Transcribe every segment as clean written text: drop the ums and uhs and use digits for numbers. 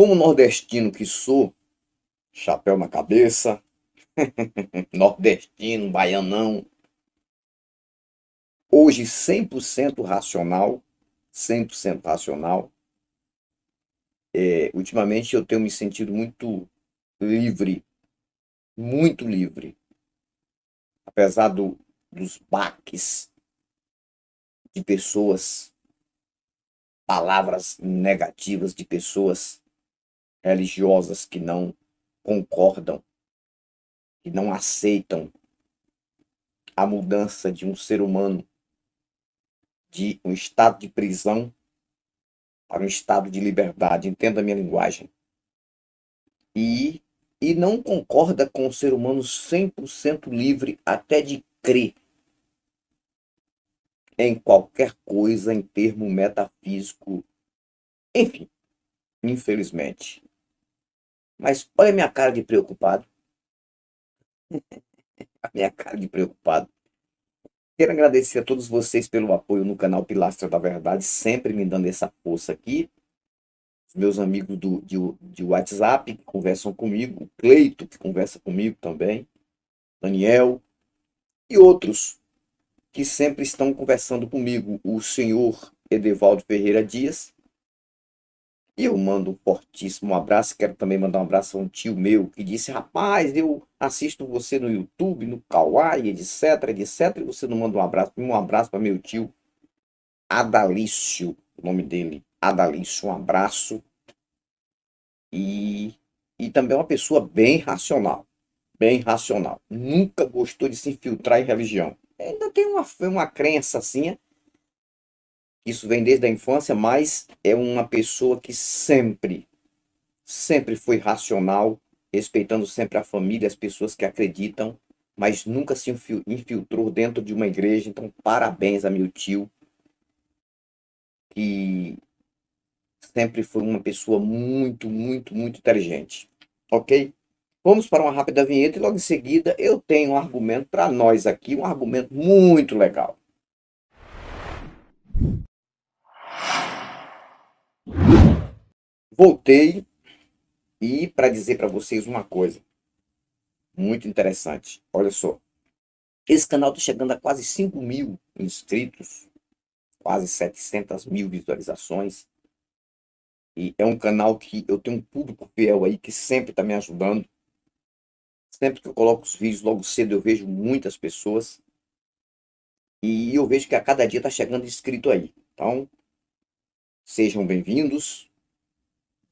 Como nordestino que sou, chapéu na cabeça, nordestino, baianão, hoje 100% racional, 100% racional. Ultimamente eu tenho me sentido livre, muito livre, apesar dos baques de pessoas, palavras negativas de pessoas religiosas que não concordam, que não aceitam a mudança de um ser humano de um estado de prisão para um estado de liberdade, entenda a minha linguagem, e, e não concorda com o ser humano 100% livre até de crer em qualquer coisa em termo metafísico, enfim, infelizmente. Mas olha a minha cara de preocupado, a minha cara de preocupado. Quero agradecer a todos vocês pelo apoio no canal Pilastra da Verdade, sempre me dando essa força aqui. Os meus amigos de WhatsApp que conversam comigo, o Cleito que conversa comigo também, Daniel e outros que sempre estão conversando comigo, o senhor Edevaldo Ferreira Dias. E eu mando um fortíssimo abraço. Quero também mandar um abraço a um tio meu que disse: rapaz, eu assisto você no YouTube, no Kawaii, etc, etc. E você não manda um abraço? Um abraço para meu tio Adalício, o nome dele, Adalício. Um abraço. E, e também uma pessoa bem racional. Bem racional. Nunca gostou de se infiltrar em religião. Ainda tem uma crença assim. Isso vem desde a infância, mas é uma pessoa que sempre foi racional, respeitando sempre a família, as pessoas que acreditam, mas nunca se infiltrou dentro de uma igreja. Então, parabéns a meu tio, que sempre foi uma pessoa muito inteligente. Ok? Vamos para uma rápida vinheta e logo em seguida eu tenho um argumento para nós aqui, um argumento muito legal. Voltei e para dizer para vocês uma coisa muito interessante. Olha só, esse canal está chegando a quase 5.000 inscritos, quase 700.000 visualizações. E é um canal que eu tenho um público fiel aí que sempre está me ajudando. Sempre que eu coloco os vídeos logo cedo eu vejo muitas pessoas. E eu vejo que a cada dia está chegando inscrito aí. Então, sejam bem-vindos.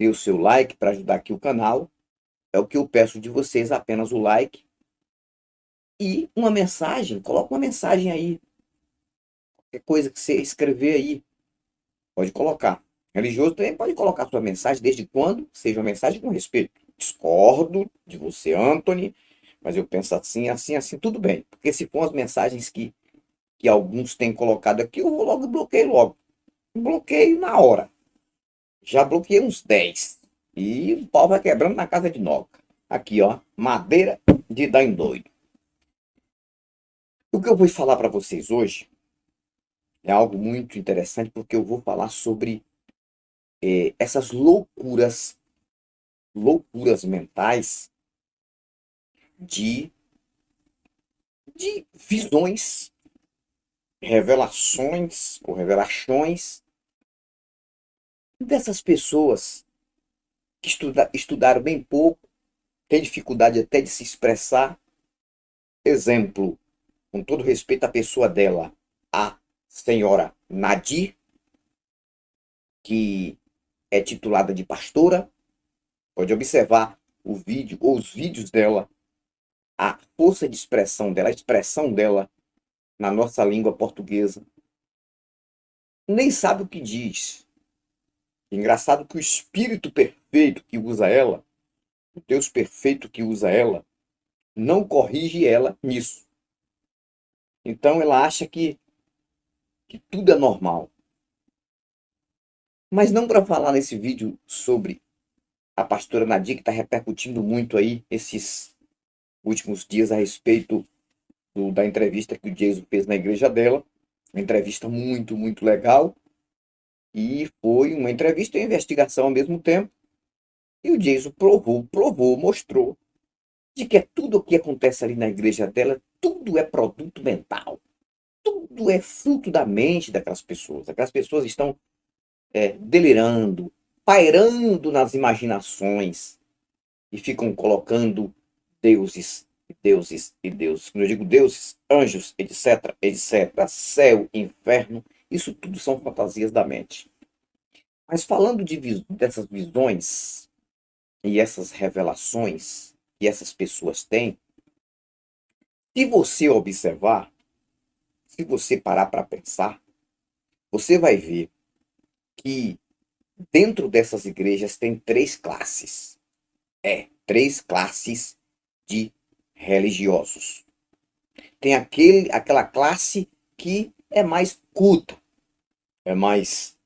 Dê o seu like para ajudar aqui o canal. É o que eu peço de vocês, apenas o like. E uma mensagem, coloca uma mensagem aí. Qualquer coisa que você escrever aí, pode colocar. Religioso também pode colocar sua mensagem, desde quando seja uma mensagem com respeito. Discordo de você, Anthony, mas eu penso assim, assim, assim, tudo bem. Porque se for as mensagens que alguns têm colocado aqui, eu vou logo e bloqueio logo. Bloqueio na hora. Já bloqueei uns 10. E o pau vai quebrando na casa de Noca. Aqui, ó, madeira de dar em doido. O que eu vou falar para vocês hoje é algo muito interessante, porque eu vou falar sobre essas loucuras mentais de, de visões, revelações ou revelações dessas pessoas que estudaram bem pouco, têm dificuldade até de se expressar. Exemplo, com todo respeito à pessoa dela, a senhora Nadir, que é titulada de pastora. Pode observar o vídeo ou os vídeos dela, a força de expressão dela, a expressão dela na nossa língua portuguesa. Nem sabe o que diz. Engraçado que o espírito perfeito que usa ela, o Deus perfeito que usa ela, não corrige ela nisso. Então ela acha que tudo é normal. Mas não para falar nesse vídeo sobre a pastora Nadir, que está repercutindo muito aí esses últimos dias a respeito da entrevista que o Jason fez na igreja dela. Uma entrevista muito legal. E foi uma entrevista e uma investigação ao mesmo tempo. E o Jason provou, mostrou de que tudo o que acontece ali na igreja dela, tudo é produto mental. Tudo é fruto da mente daquelas pessoas. Aquelas pessoas estão delirando, pairando nas imaginações e ficam colocando deuses e deuses e deuses. Quando eu digo deuses, anjos, etc, etc, céu, inferno, isso tudo são fantasias da mente. Mas falando dessas visões e essas revelações que essas pessoas têm, se você observar, se você parar para pensar, você vai ver que dentro dessas igrejas tem três classes. Três classes de religiosos. Tem aquela classe que é mais culta, é mais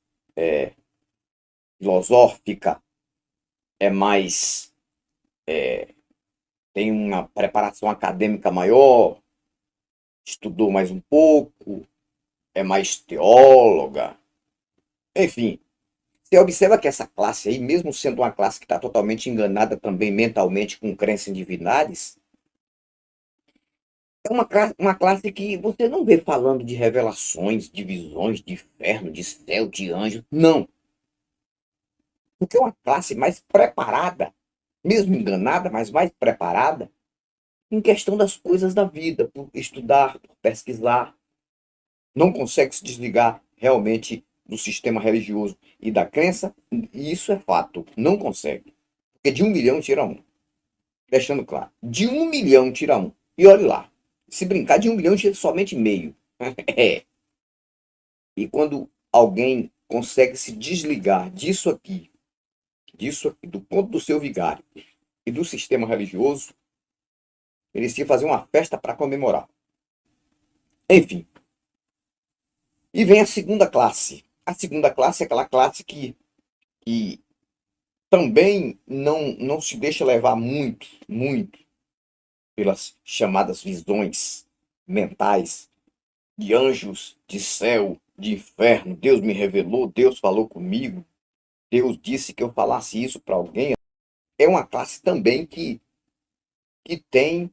filosófica, é mais tem uma preparação acadêmica maior, estudou mais um pouco, é mais teóloga, enfim. Você observa que essa classe aí, mesmo sendo uma classe que está totalmente enganada também mentalmente com crença em divindades, é uma classe que você não vê falando de revelações, de visões, de inferno, de céu, de anjo. Não. Porque é uma classe mais preparada, mesmo enganada, mas mais preparada em questão das coisas da vida, por estudar, por pesquisar. Não consegue se desligar realmente do sistema religioso e da crença, e isso é fato. Não consegue. Porque de 1 milhão tira um. Deixando claro. De 1 milhão tira um. E olhe lá. Se brincar, de 1 milhão tira somente meio. É. E quando alguém consegue se desligar disso aqui, do ponto do seu vigário e do sistema religioso, eles iam fazer uma festa para comemorar. Enfim. E vem a segunda classe. A segunda classe é aquela classe que também não se deixa levar muito pelas chamadas visões mentais de anjos, de céu, de inferno. Deus me revelou, Deus falou comigo, Deus disse que eu falasse isso para alguém. É uma classe também que tem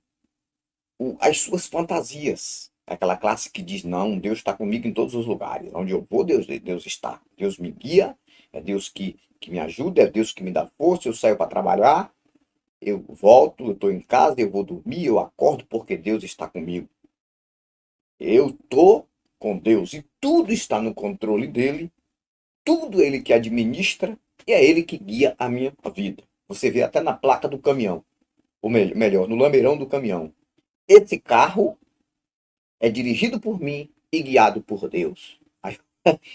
as suas fantasias. Aquela classe que diz, não, Deus está comigo em todos os lugares. Onde eu vou, Deus está. Deus me guia, é Deus que me ajuda, é Deus que me dá força, eu saio para trabalhar, eu volto, eu estou em casa, eu vou dormir, eu acordo porque Deus está comigo. Eu estou com Deus e tudo está no controle dele, tudo ele que administra e é ele que guia a minha vida. Você vê até na placa do caminhão, ou melhor, no lameirão do caminhão. Esse carro é dirigido por mim e guiado por Deus.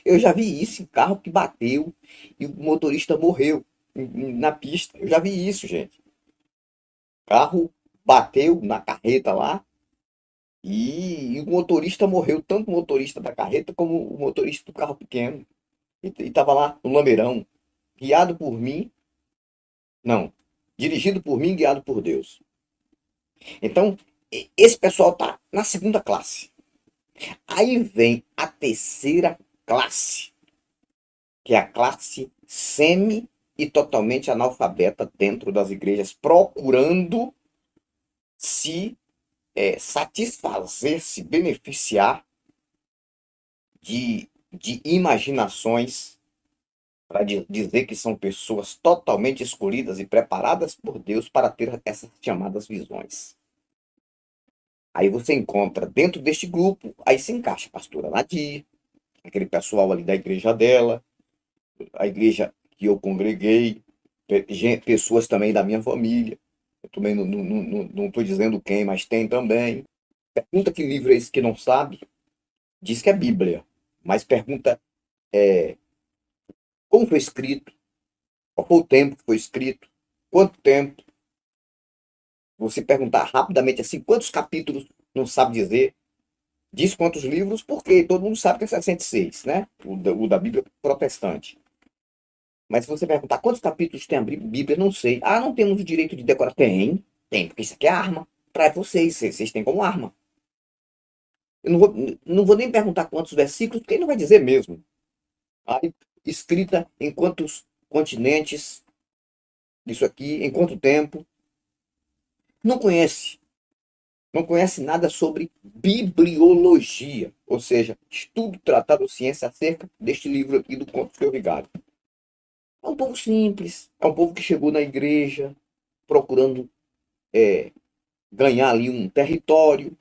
Eu já vi isso em carro que bateu e o motorista morreu na pista. Eu já vi isso, gente. O carro bateu na carreta lá e o motorista morreu, tanto o motorista da carreta como o motorista do carro pequeno. E estava lá no lameirão, guiado por mim, não, dirigido por mim, guiado por Deus. Então, esse pessoal está na segunda classe. Aí vem a terceira classe, que é a classe semi e totalmente analfabeta dentro das igrejas, procurando se satisfazer, se beneficiar de imaginações para dizer que são pessoas totalmente escolhidas e preparadas por Deus para ter essas chamadas visões. Aí você encontra dentro deste grupo, aí se encaixa a pastora Nadir, aquele pessoal ali da igreja dela, a igreja que eu congreguei, pessoas também da minha família. Eu também não estou dizendo quem, mas tem também. Pergunta que livro é esse que não sabe, diz que é Bíblia, mas pergunta como foi escrito, qual foi o tempo que foi escrito, quanto tempo. Você perguntar rapidamente assim, quantos capítulos, não sabe dizer. Diz quantos livros, porque todo mundo sabe que é 66, né? O da Bíblia protestante. Mas se você perguntar quantos capítulos tem a Bíblia, não sei. Ah, não temos o direito de decorar. Tem, porque isso aqui é arma. Para vocês têm como arma. Eu não vou nem perguntar quantos versículos, porque ele não vai dizer mesmo. Aí, escrita em quantos continentes, isso aqui em quanto tempo? Não conhece. Não conhece nada sobre bibliologia, ou seja, estudo, tratado, ciência acerca deste livro aqui do Conto do Seu Vigário. É um povo simples, é um povo que chegou na igreja procurando ganhar ali um território,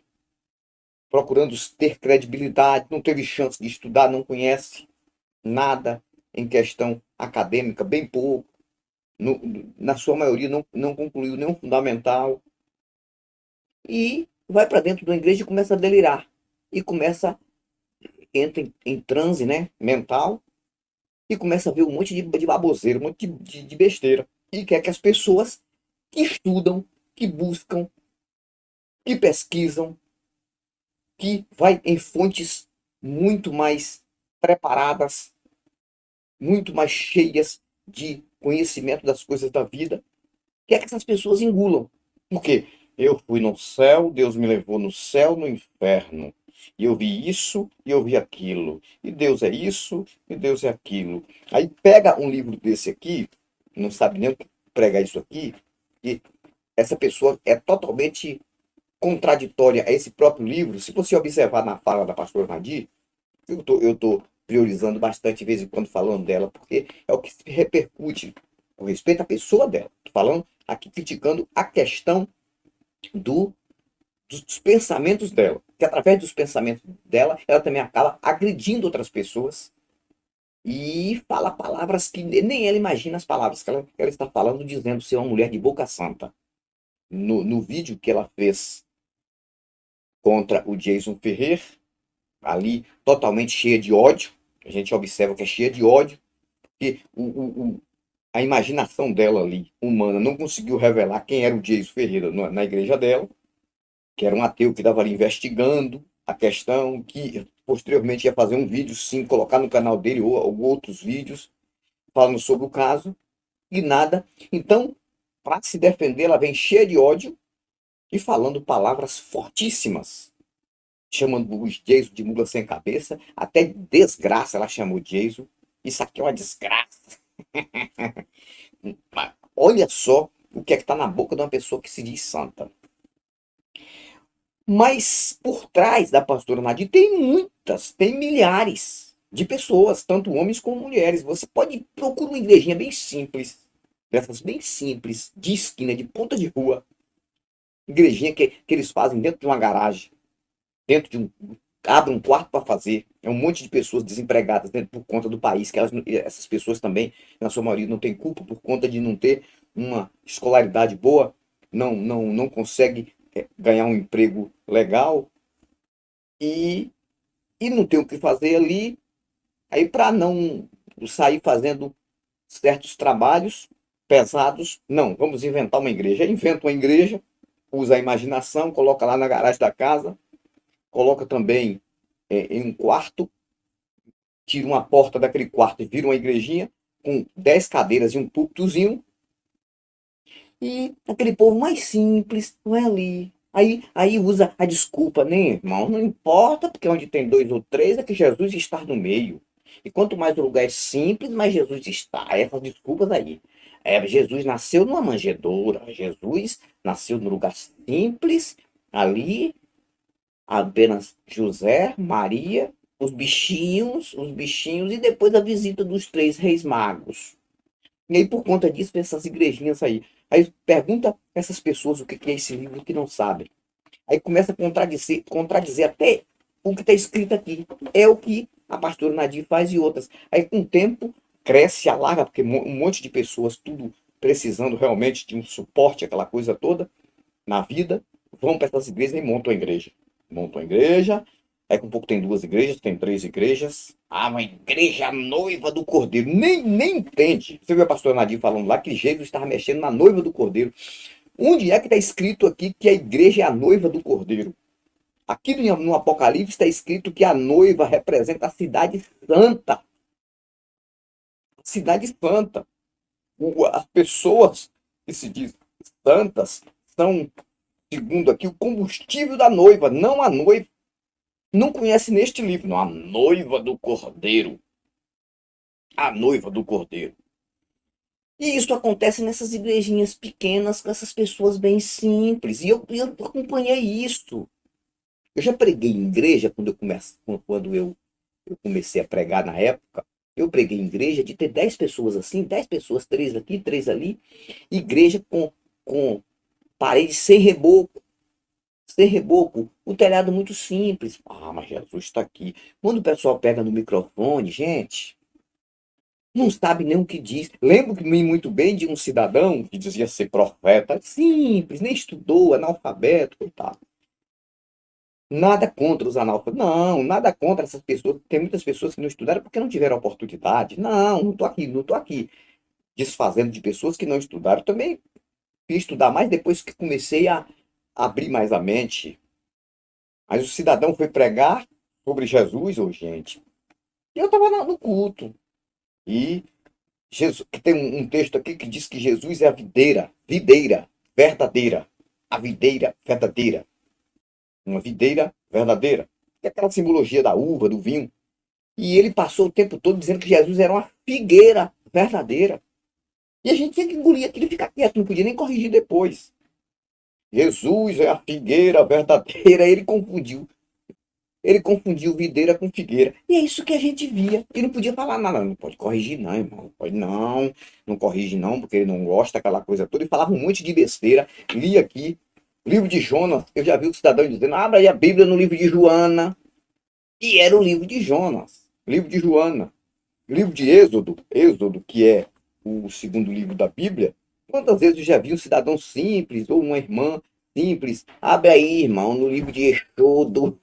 procurando ter credibilidade, não teve chance de estudar, não conhece nada em questão acadêmica, bem pouco. No, na sua maioria não concluiu nenhum fundamental. E vai para dentro da igreja e começa a delirar. E entra em transe, né, mental, e começa a ver um monte de baboseira, um monte de besteira. E quer que as pessoas que estudam, que buscam, que pesquisam, que vai em fontes muito mais preparadas, muito mais cheias de conhecimento das coisas da vida, quer que essas pessoas engulam. Por quê? Eu fui no céu, Deus me levou no céu, no inferno. E eu vi isso e eu vi aquilo. E Deus é isso e Deus é aquilo. Aí pega um livro desse aqui, não sabe nem o que pregar isso aqui, e essa pessoa é totalmente contraditória a esse próprio livro. Se você observar na fala da pastora Nadir, eu tô priorizando bastante de vez em quando falando dela, porque é o que se repercute com respeito à pessoa dela. Estou falando aqui criticando a questão do, dos pensamentos dela. Que através dos pensamentos dela, ela também acaba agredindo outras pessoas e fala palavras que nem ela imagina as palavras que ela está falando, dizendo ser uma mulher de boca santa. No vídeo que ela fez contra o Jason Ferrer, ali totalmente cheia de ódio, a gente observa que é cheia de ódio, porque a imaginação dela ali, humana, não conseguiu revelar quem era o Jason Ferreira na igreja dela, que era um ateu que estava ali investigando a questão, que posteriormente ia fazer um vídeo, sim, colocar no canal dele ou outros vídeos falando sobre o caso, e nada. Então, para se defender, ela vem cheia de ódio e falando palavras fortíssimas, chamando o Jason de mula sem cabeça, até desgraça ela chamou Jason. Isso aqui é uma desgraça. Olha só o que é que está na boca de uma pessoa que se diz santa. Mas por trás da pastora Nadir tem milhares de pessoas, tanto homens como mulheres. Você pode procurar uma igrejinha bem simples, dessas bem simples, de esquina, de ponta de rua. Igrejinha que eles fazem dentro de uma garagem, dentro de um. Abre um quarto para fazer. É um monte de pessoas desempregadas dentro por conta do país, que essas pessoas também, na sua maioria, não têm culpa por conta de não ter uma escolaridade boa, não consegue ganhar um emprego legal e, e não tem o que fazer ali. Aí, para não sair fazendo certos trabalhos pesados, não, vamos inventar uma igreja. Inventa uma igreja, usa a imaginação, coloca lá na garagem da casa, coloca também em um quarto, tira uma porta daquele quarto e vira uma igrejinha com 10 cadeiras e um púlpitozinho. E aquele povo mais simples vai ali. Aí usa a desculpa, né, irmão? Não importa, porque onde tem dois ou três é que Jesus está no meio. E quanto mais o lugar é simples, mais Jesus está. Essas desculpas aí. Jesus nasceu numa manjedoura. Jesus nasceu num lugar simples, ali, apenas José, Maria, os bichinhos, e depois a visita dos três reis magos. E aí, por conta disso, essas igrejinhas aí. Aí pergunta essas pessoas o que é esse livro que não sabem. Aí começa a contradizer até o que está escrito aqui. É o que a pastora Nadir faz e outras. Aí, com o tempo, cresce, alarga, porque um monte de pessoas, tudo precisando realmente de um suporte, aquela coisa toda, na vida, vão para essas igrejas e montam a igreja. Montam a igreja, aí com pouco tem duas igrejas, tem três igrejas. Ah, uma igreja noiva do Cordeiro. Nem entende. Você viu a pastora Nadir falando lá que Jesus estava mexendo na noiva do Cordeiro. Onde é que está escrito aqui que a igreja é a noiva do Cordeiro? Aqui no Apocalipse está escrito que a noiva representa a cidade santa. Cidade santa. As pessoas que se dizem santas são, segundo aqui, o combustível da noiva, não a noiva. Não conhece neste livro, não, a noiva do Cordeiro. A noiva do Cordeiro. E isso acontece nessas igrejinhas pequenas, com essas pessoas bem simples. E eu acompanhei isso. Eu já preguei em igreja quando eu comecei a pregar na época. Eu preguei em igreja de ter 10 pessoas assim, 10 pessoas, 3 aqui, 3 ali. Igreja com parede sem reboco, o telhado muito simples. Ah, mas Jesus está aqui. Quando o pessoal pega no microfone, gente, não sabe nem o que diz. Lembro-me muito bem de um cidadão que dizia ser profeta, simples, nem estudou, analfabeto, coitado. Nada contra os analfabetos. Não, nada contra essas pessoas. Tem muitas pessoas que não estudaram porque não tiveram oportunidade. Não estou aqui, não estou aqui desfazendo de pessoas que não estudaram. Também fui estudar mais depois que comecei a abrir mais a mente. Mas o cidadão foi pregar sobre Jesus, ô gente. E eu estava no culto. E Jesus, que tem um texto aqui que diz que Jesus é a videira verdadeira. A videira verdadeira. Uma videira verdadeira. Que é aquela simbologia da uva, do vinho. E ele passou o tempo todo dizendo que Jesus era uma figueira verdadeira. E a gente tinha que engolir aquilo e ficar quieto, não podia nem corrigir depois. Jesus é a figueira verdadeira. Ele confundiu. Ele confundiu videira com figueira. E é isso que a gente via. E não podia falar nada. Não pode corrigir, não, irmão. Não pode, não. Não corrige, não, porque ele não gosta daquela coisa toda. E falava um monte de besteira. Li aqui. Livro de Jonas. Eu já vi o cidadão dizendo: abra aí a Bíblia no livro de Joana. E era o livro de Jonas. Livro de Joana. Livro de Êxodo. Êxodo, que é o segundo livro da Bíblia. Quantas vezes eu já vi um cidadão simples ou uma irmã simples? Abre aí, irmão, no livro de Êxodo.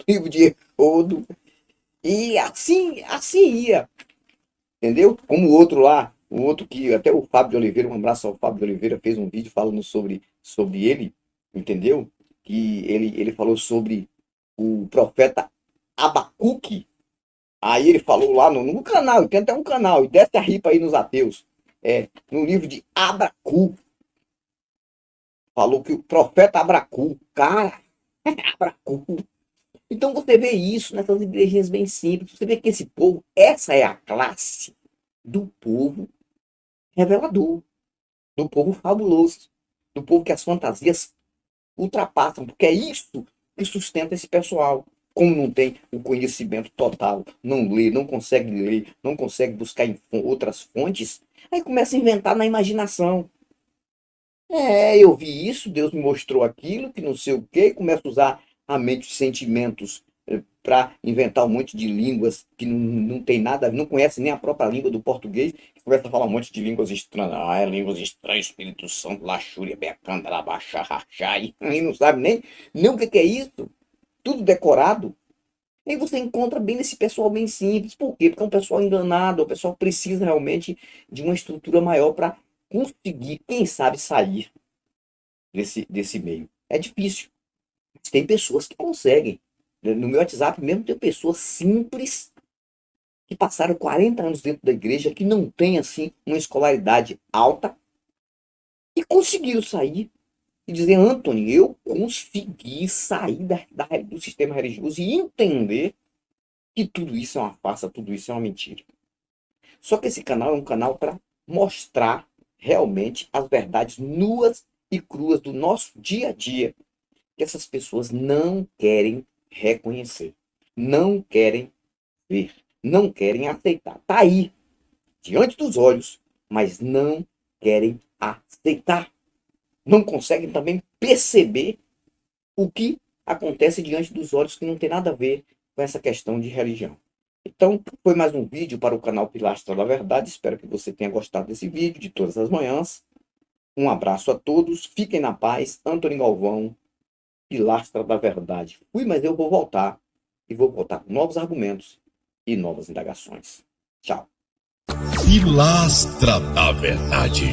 Livro de Êxodo. E assim ia, entendeu? Como o outro lá, o outro que até o Fábio de Oliveira, um abraço ao Fábio de Oliveira, fez um vídeo falando sobre ele, entendeu? Que ele falou sobre o profeta Abacuque. Aí ele falou lá no canal, tem até um canal, e desce a ripa aí nos ateus. No livro de Abacuque, falou que o profeta Abacuque, cara, Abacuque. Então você vê isso nessas igrejinhas bem simples. Você vê que esse povo, essa é a classe do povo revelador, do povo fabuloso, do povo que as fantasias ultrapassam, porque é isso que sustenta esse pessoal. Como não tem o conhecimento total, não lê, não consegue ler, não consegue buscar em outras fontes, aí começa a inventar na imaginação. Eu vi isso, Deus me mostrou aquilo, que não sei o quê, e começa a usar a mente, os sentimentos, para inventar um monte de línguas que não tem nada, não conhece nem a própria língua do português, e começa a falar um monte de línguas estranhas. Línguas estranhas, Espírito Santo, Laxúria, Becanda, Labaxá, Rachá, e não sabe nem o que é isso, tudo decorado. E aí você encontra bem nesse pessoal bem simples. Por quê? Porque é um pessoal enganado, o pessoal precisa realmente de uma estrutura maior para conseguir, quem sabe, sair desse meio. É difícil. Mas tem pessoas que conseguem. No meu WhatsApp mesmo tem pessoas simples que passaram 40 anos dentro da igreja, que não tem assim uma escolaridade alta e conseguiram sair e dizer: Anthony, eu consegui sair do sistema religioso e entender que tudo isso é uma farsa, tudo isso é uma mentira. Só que esse canal é um canal para mostrar realmente as verdades nuas e cruas do nosso dia a dia, que essas pessoas não querem reconhecer, não querem ver, não querem aceitar. Está aí, diante dos olhos, mas não querem aceitar. Não conseguem também perceber o que acontece diante dos olhos, que não tem nada a ver com essa questão de religião. Então, foi mais um vídeo para o canal Pilastra da Verdade. Espero que você tenha gostado desse vídeo de todas as manhãs. Um abraço a todos, fiquem na paz. Antônio Galvão, Pilastra da Verdade. Fui, mas eu vou voltar. E vou voltar com novos argumentos e novas indagações. Tchau. Pilastra da Verdade.